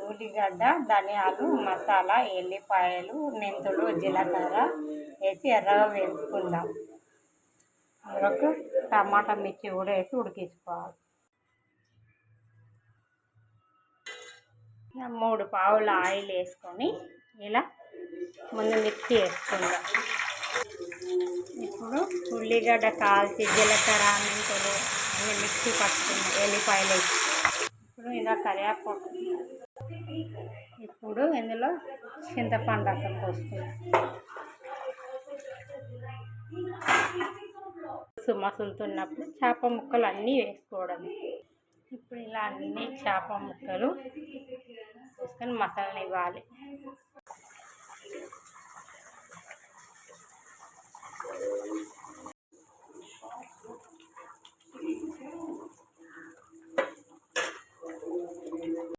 ఉల్లిగడ్డ, ధనియాలు, మసాలా, ఎల్లిపాయలు, మెంతులు, జీలకర్ర వేసి ఎర్రగా వేసుకుందాం. మరొక టమాటా మిర్చి కూడా వేసి ఉడికించుకోవాలి. 3 పావుల ఆయిల్ వేసుకొని ఇలా ముందు మిక్సీ వేసుకుందాం. ఇప్పుడు ఉల్లిగడ్డ కాల్చి జీలకర్ర, మెంతులు అన్నీ మిక్సీ పట్టుకుందాం. ఎల్లిపాయలు వేసి ఇప్పుడు ఇలా కరివేపాకు. ఇప్పుడు ఇందులో చింతపండు రసం పోస్తుంది. మసులుతున్నప్పుడు చేప ముక్కలు అన్నీ వేసుకోవడం. ఇప్పుడు ఇలా అన్ని చేప ముక్కలు వేసుకొని మసాలా ఇవ్వాలి.